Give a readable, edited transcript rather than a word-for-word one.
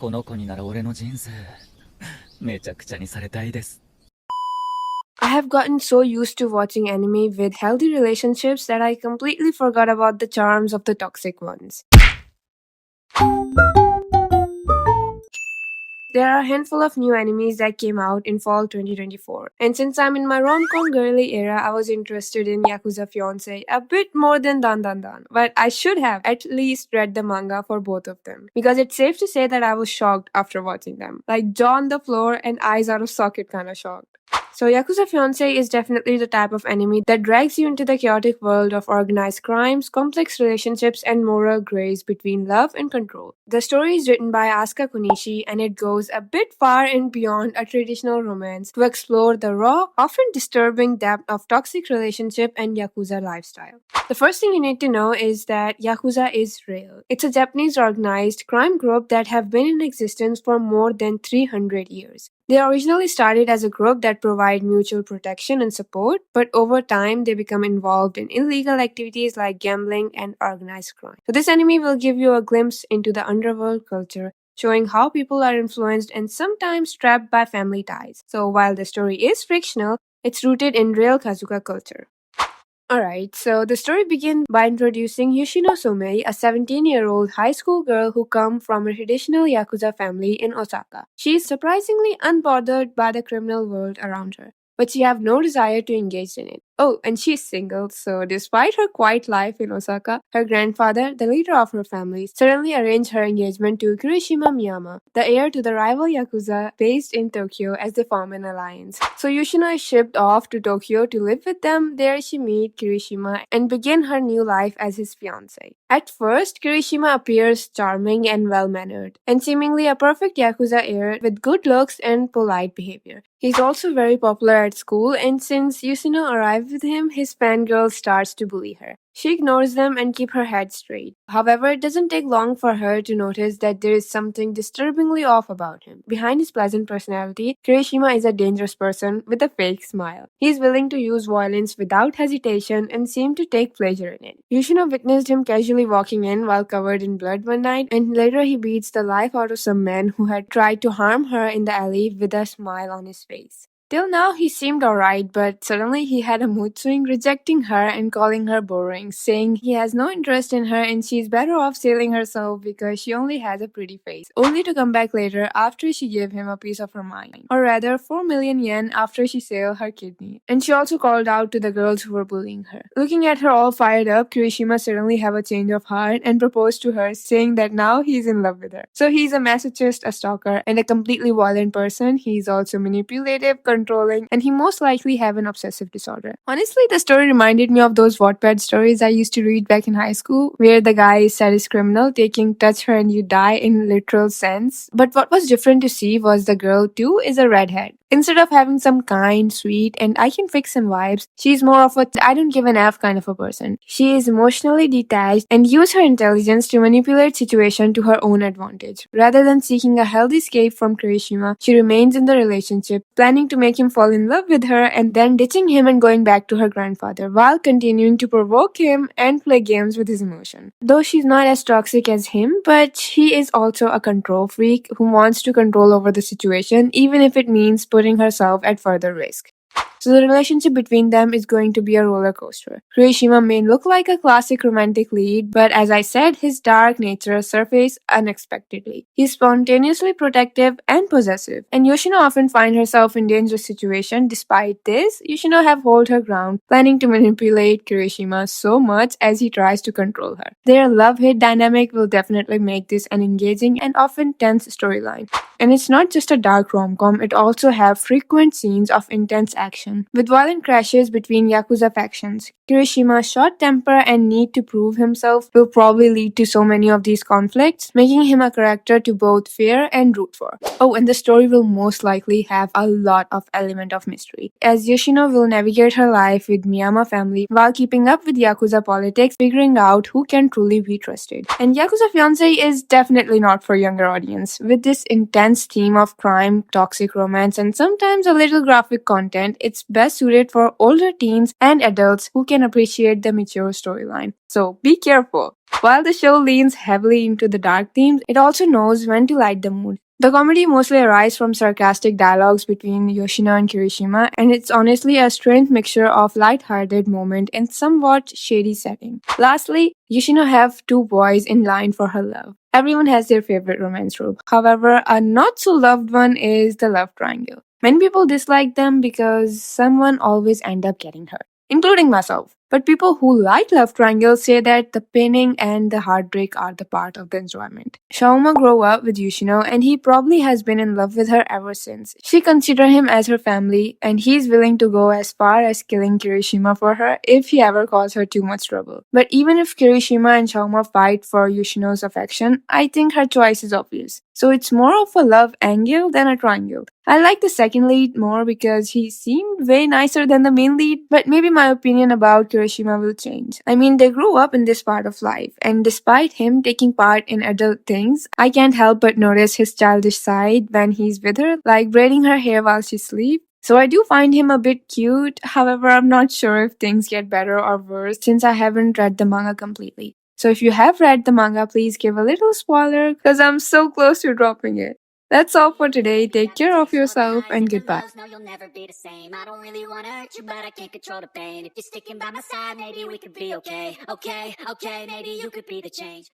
この子になら俺の人生めちゃくちゃにされたいです。 I have gotten so used to watching anime with healthy relationships that I completely forgot about the charms of the toxic ones. There are a handful of new animes that came out in fall 2024. And since I'm in my rom-com girly era, I was interested in Yakuza Fiancé a bit more than Dan Dan Dan. But I should have at least read the manga for both of them. Because it's safe to say that I was shocked after watching them. Like jaw on the floor and eyes out of socket kind of shocked. So Yakuza Fiancé is definitely the type of anime that drags you into the chaotic world of organized crimes, complex relationships, and moral grays between love and control. The story is written by Asuka Konishi, and it goes a bit far and beyond a traditional romance to explore the raw, often disturbing depth of toxic relationship and Yakuza lifestyle. The first thing you need to know is that Yakuza is real. It's a Japanese organized crime group that have been in existence for more than 300 years. They originally started as a group that provide mutual protection and support, but over time they become involved in illegal activities like gambling and organized crime. So this anime will give you a glimpse into the underworld culture, showing how people are influenced and sometimes trapped by family ties. So while the story is fictional, it's rooted in real Kazuka culture. Alright, so the story begins by introducing Yoshino, a 17-year-old high school girl who comes from a traditional Yakuza family in Osaka. She is surprisingly unbothered by the criminal world around her, but she has no desire to engage in it. Oh, and she's single, so despite her quiet life in Osaka, her grandfather, the leader of her family, suddenly arranged her engagement to Kirishima Miyama, the heir to the rival Yakuza based in Tokyo, as they form an alliance. So Yoshino is shipped off to Tokyo to live with them. There she meets Kirishima and begin her new life as his fiancé. At first, Kirishima appears charming and well-mannered, and seemingly a perfect Yakuza heir with good looks and polite behavior. He's also very popular at school, and since Yoshino arrives with him, his fangirl starts to bully her. She ignores them and keeps her head straight. However, it doesn't take long for her to notice that there is something disturbingly off about him. Behind his pleasant personality, Kirishima is a dangerous person with a fake smile. He is willing to use violence without hesitation and seems to take pleasure in it. Yoshino witnessed him casually walking in while covered in blood one night, and later he beats the life out of some men who had tried to harm her in the alley with a smile on his face. Till now, he seemed alright, but suddenly he had a mood swing, rejecting her and calling her boring, saying he has no interest in her and she's better off selling herself because she only has a pretty face, only to come back later after she gave him a piece of her mind, or rather 4 million yen after she sold her kidney. And she also called out to the girls who were bullying her. Looking at her all fired up, Kirishima suddenly have a change of heart and proposed to her, saying that now he's in love with her. So he's a masochist, a stalker, and a completely violent person. He's also manipulative, controlling, and he most likely have an obsessive disorder. Honestly, the story reminded me of those Wattpad stories I used to read back in high school, where the guy is said is criminal, taking touch her and you die in literal sense. But what was different to see was the girl too is a redhead. Instead of having some kind, sweet, and I can fix him vibes, she's more of a I don't give an F kind of a person. She is emotionally detached and use her intelligence to manipulate situation to her own advantage. Rather than seeking a healthy escape from Kirishima, she remains in the relationship, planning to make him fall in love with her and then ditching him and going back to her grandfather while continuing to provoke him and play games with his emotion. Though she's not as toxic as him, but she is also a control freak who wants to control over the situation even if it means putting herself at further risk. So the relationship between them is going to be a roller coaster. Kirishima may look like a classic romantic lead, but as I said, his dark nature surfaces unexpectedly. He's spontaneously protective and possessive, and Yoshino often finds herself in dangerous situations. Despite this, Yoshino have hold her ground, planning to manipulate Kirishima so much as he tries to control her. Their love-hate dynamic will definitely make this an engaging and often tense storyline. And it's not just a dark rom-com, it also have frequent scenes of intense action, with violent crashes between Yakuza factions. Kirishima's short temper and need to prove himself will probably lead to so many of these conflicts, making him a character to both fear and root for. Oh, and the story will most likely have a lot of element of mystery, as Yoshino will navigate her life with Miyama family while keeping up with Yakuza politics, figuring out who can truly be trusted. And Yakuza Fiancé is definitely not for younger audience. With this intense intense theme of crime, toxic romance, and sometimes a little graphic content, it's best suited for older teens and adults who can appreciate the mature storyline. So be careful. While the show leans heavily into the dark themes, it also knows when to light the mood. The comedy mostly arises from sarcastic dialogues between Yoshino and Kirishima, and it's honestly a strange mixture of light-hearted moment and somewhat shady setting. Lastly, Yoshino have two boys in line for her love. Everyone has their favorite romance trope. However, a not-so-loved one is the love triangle. Many people dislike them because someone always end up getting hurt, including myself. But people who like love triangles say that the painting and the heartbreak are the part of the enjoyment. Shouma grew up with Yoshino and he probably has been in love with her ever since. She considers him as her family and he's willing to go as far as killing Kirishima for her if he ever caused her too much trouble. But even if Kirishima and Shouma fight for Yoshino's affection, I think her choice is obvious. So it's more of a love angle than a triangle. I like the second lead more because he seemed way nicer than the main lead, but maybe my opinion about Kirishima will change. I mean, they grew up in this part of life, and despite him taking part in adult things, I can't help but notice his childish side when he's with her, like braiding her hair while she sleeps. So I do find him a bit cute, however, I'm not sure if things get better or worse since I haven't read the manga completely. So if you have read the manga, please give a little spoiler because I'm so close to dropping it. That's all for today. Take care of yourself and goodbye. No, you'll never be the same. I don't really wanna hurt you, but I can't control the pain. If you're sticking by my side, maybe we could be okay. Okay, maybe you could be the change.